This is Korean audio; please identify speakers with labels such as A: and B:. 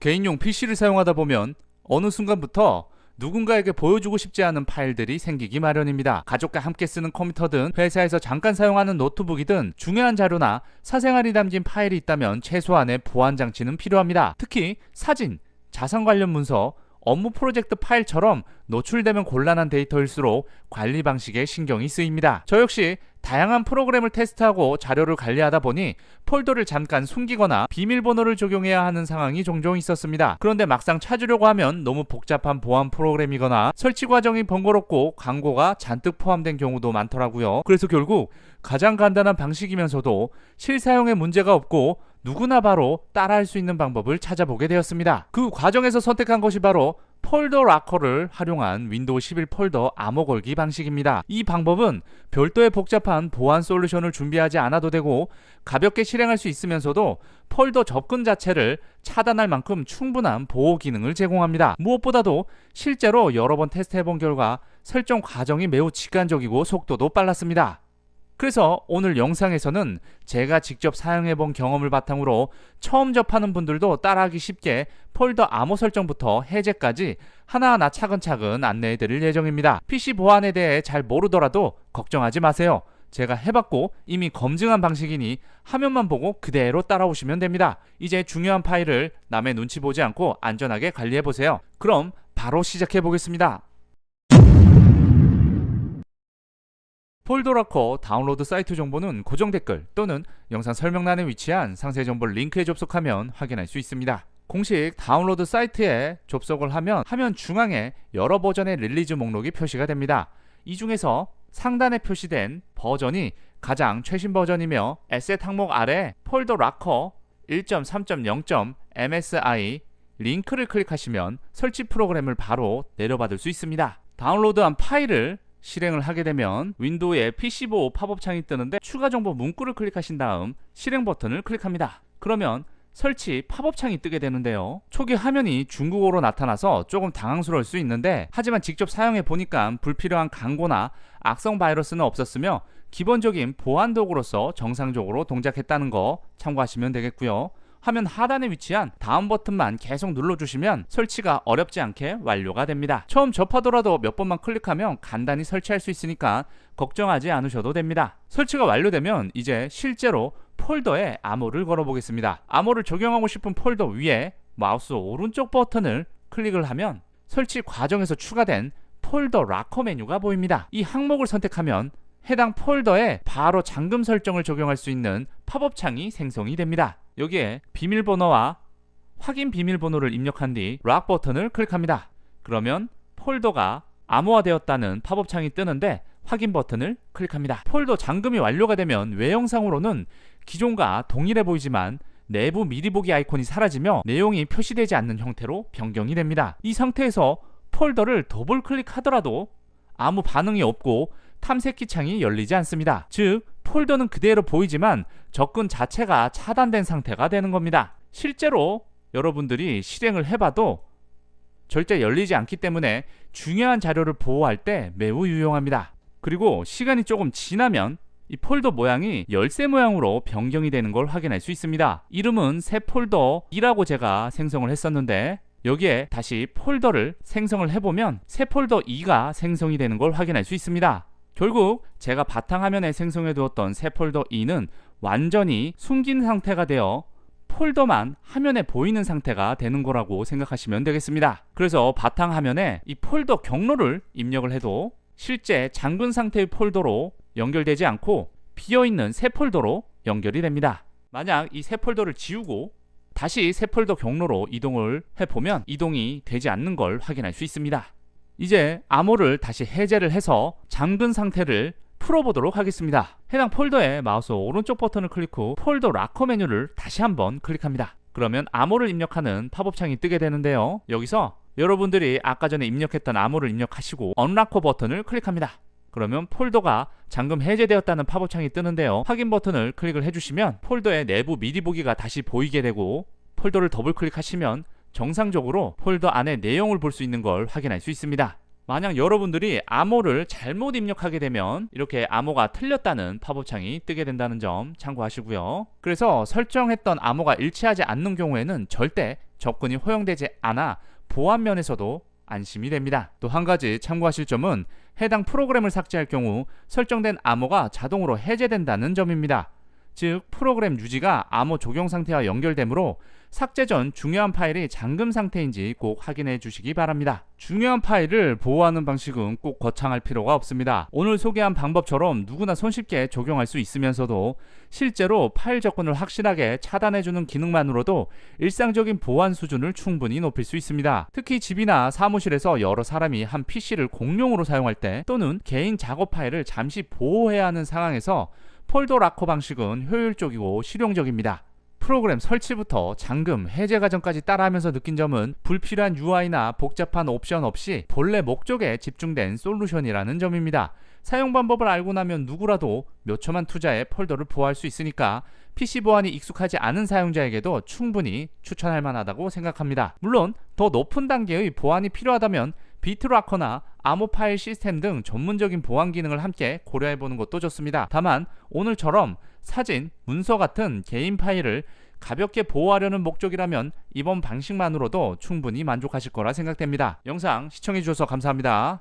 A: 개인용 PC를 사용하다 보면 어느 순간부터 누군가에게 보여주고 싶지 않은 파일들이 생기기 마련입니다. 가족과 함께 쓰는 컴퓨터든 회사에서 잠깐 사용하는 노트북이든 중요한 자료나 사생활이 담긴 파일이 있다면 최소한의 보안 장치는 필요합니다. 특히 사진, 자산 관련 문서, 업무 프로젝트 파일처럼 노출되면 곤란한 데이터일수록 관리 방식에 신경이 쓰입니다. 저 역시 다양한 프로그램을 테스트하고 자료를 관리하다 보니 폴더를 잠깐 숨기거나 비밀번호를 적용해야 하는 상황이 종종 있었습니다. 그런데 막상 찾으려고 하면 너무 복잡한 보안 프로그램이거나 설치 과정이 번거롭고 광고가 잔뜩 포함된 경우도 많더라고요. 그래서 결국 가장 간단한 방식이면서도 실사용에 문제가 없고 누구나 바로 따라할 수 있는 방법을 찾아보게 되었습니다. 그 과정에서 선택한 것이 바로 폴더 락커를 활용한 윈도우 11 폴더 암호 걸기 방식입니다. 이 방법은 별도의 복잡한 보안 솔루션을 준비하지 않아도 되고 가볍게 실행할 수 있으면서도 폴더 접근 자체를 차단할 만큼 충분한 보호 기능을 제공합니다. 무엇보다도 실제로 여러 번 테스트해본 결과 설정 과정이 매우 직관적이고 속도도 빨랐습니다. 그래서 오늘 영상에서는 제가 직접 사용해본 경험을 바탕으로 처음 접하는 분들도 따라하기 쉽게 폴더 암호 설정부터 해제까지 하나하나 차근차근 안내해드릴 예정입니다. PC 보안에 대해 잘 모르더라도 걱정하지 마세요. 제가 해봤고 이미 검증한 방식이니 화면만 보고 그대로 따라오시면 됩니다. 이제 중요한 파일을 남의 눈치 보지 않고 안전하게 관리해보세요. 그럼 바로 시작해보겠습니다. 폴더락커 다운로드 사이트 정보는 고정 댓글 또는 영상 설명란에 위치한 상세 정보 링크에 접속하면 확인할 수 있습니다. 공식 다운로드 사이트에 접속을 하면 화면 중앙에 여러 버전의 릴리즈 목록이 표시가 됩니다. 이 중에서 상단에 표시된 버전이 가장 최신 버전이며 에셋 항목 아래 폴더락커 1.3.0.msi 링크를 클릭하시면 설치 프로그램을 바로 내려받을 수 있습니다. 다운로드한 파일을 실행을 하게 되면 윈도우에 PC 보호 팝업 창이 뜨는데 추가 정보 문구를 클릭하신 다음 실행 버튼을 클릭합니다. 그러면 설치 팝업 창이 뜨게 되는데요. 초기 화면이 중국어로 나타나서 조금 당황스러울 수 있는데 하지만 직접 사용해 보니까 불필요한 광고나 악성 바이러스는 없었으며 기본적인 보안 도구로서 정상적으로 동작했다는 거 참고하시면 되겠고요. 화면 하단에 위치한 다음 버튼만 계속 눌러주시면 설치가 어렵지 않게 완료가 됩니다. 처음 접하더라도 몇 번만 클릭하면 간단히 설치할 수 있으니까 걱정하지 않으셔도 됩니다. 설치가 완료되면 이제 실제로 폴더에 암호를 걸어보겠습니다. 암호를 적용하고 싶은 폴더 위에 마우스 오른쪽 버튼을 클릭을 하면 설치 과정에서 추가된 폴더 락커 메뉴가 보입니다. 이 항목을 선택하면 해당 폴더에 바로 잠금 설정을 적용할 수 있는 팝업 창이 생성이 됩니다. 여기에 비밀번호와 확인 비밀번호를 입력한 뒤 락 버튼을 클릭합니다. 그러면 폴더가 암호화되었다는 팝업 창이 뜨는데 확인 버튼을 클릭합니다. 폴더 잠금이 완료가 되면 외형상으로는 기존과 동일해 보이지만 내부 미리 보기 아이콘이 사라지며 내용이 표시되지 않는 형태로 변경이 됩니다. 이 상태에서 폴더를 더블 클릭하더라도 아무 반응이 없고 탐색기 창이 열리지 않습니다. 즉 폴더는 그대로 보이지만 접근 자체가 차단된 상태가 되는 겁니다. 실제로 여러분들이 실행을 해봐도 절대 열리지 않기 때문에 중요한 자료를 보호할 때 매우 유용합니다. 그리고 시간이 조금 지나면 이 폴더 모양이 열쇠 모양으로 변경이 되는 걸 확인할 수 있습니다. 이름은 새 폴더 2라고 제가 생성을 했었는데 여기에 다시 폴더를 생성을 해보면 새 폴더 2가 생성이 되는 걸 확인할 수 있습니다. 결국 제가 바탕화면에 생성해 두었던 새 폴더 2는 완전히 숨긴 상태가 되어 폴더만 화면에 보이는 상태가 되는 거라고 생각하시면 되겠습니다. 그래서 바탕화면에 이 폴더 경로를 입력을 해도 실제 잠근 상태의 폴더로 연결되지 않고 비어있는 새 폴더로 연결이 됩니다. 만약 이 새 폴더를 지우고 다시 새 폴더 경로로 이동을 해보면 이동이 되지 않는 걸 확인할 수 있습니다. 이제 암호를 다시 해제를 해서 잠근 상태를 풀어보도록 하겠습니다. 해당 폴더에 마우스 오른쪽 버튼을 클릭 후 폴더 락커 메뉴를 다시 한번 클릭합니다. 그러면 암호를 입력하는 팝업 창이 뜨게 되는데요. 여기서 여러분들이 아까 전에 입력했던 암호를 입력하시고 언락커 버튼을 클릭합니다. 그러면 폴더가 잠금 해제되었다는 팝업 창이 뜨는데요. 확인 버튼을 클릭을 해주시면 폴더의 내부 미리 보기가 다시 보이게 되고 폴더를 더블 클릭하시면 정상적으로 폴더 안에 내용을 볼 수 있는 걸 확인할 수 있습니다. 만약 여러분들이 암호를 잘못 입력하게 되면 이렇게 암호가 틀렸다는 팝업창이 뜨게 된다는 점 참고하시고요. 그래서 설정했던 암호가 일치하지 않는 경우에는 절대 접근이 허용되지 않아 보안 면에서도 안심이 됩니다. 또 한 가지 참고하실 점은 해당 프로그램을 삭제할 경우 설정된 암호가 자동으로 해제된다는 점입니다. 즉 프로그램 유지가 암호 적용 상태와 연결되므로 삭제 전 중요한 파일이 잠금 상태인지 꼭 확인해 주시기 바랍니다. 중요한 파일을 보호하는 방식은 꼭 거창할 필요가 없습니다. 오늘 소개한 방법처럼 누구나 손쉽게 적용할 수 있으면서도 실제로 파일 접근을 확실하게 차단해주는 기능만으로도 일상적인 보안 수준을 충분히 높일 수 있습니다. 특히 집이나 사무실에서 여러 사람이 한 PC를 공용으로 사용할 때 또는 개인 작업 파일을 잠시 보호해야 하는 상황에서 폴더 락커 방식은 효율적이고 실용적입니다. 프로그램 설치부터 잠금, 해제 과정까지 따라하면서 느낀 점은 불필요한 UI나 복잡한 옵션 없이 본래 목적에 집중된 솔루션이라는 점입니다. 사용 방법을 알고 나면 누구라도 몇 초만 투자해 폴더를 보호할 수 있으니까 PC 보안이 익숙하지 않은 사용자에게도 충분히 추천할 만하다고 생각합니다. 물론 더 높은 단계의 보안이 필요하다면 비트락커나 암호 파일 시스템 등 전문적인 보안 기능을 함께 고려해보는 것도 좋습니다. 다만 오늘처럼 사진, 문서 같은 개인 파일을 가볍게 보호하려는 목적이라면 이번 방식만으로도 충분히 만족하실 거라 생각됩니다. 영상 시청해주셔서 감사합니다.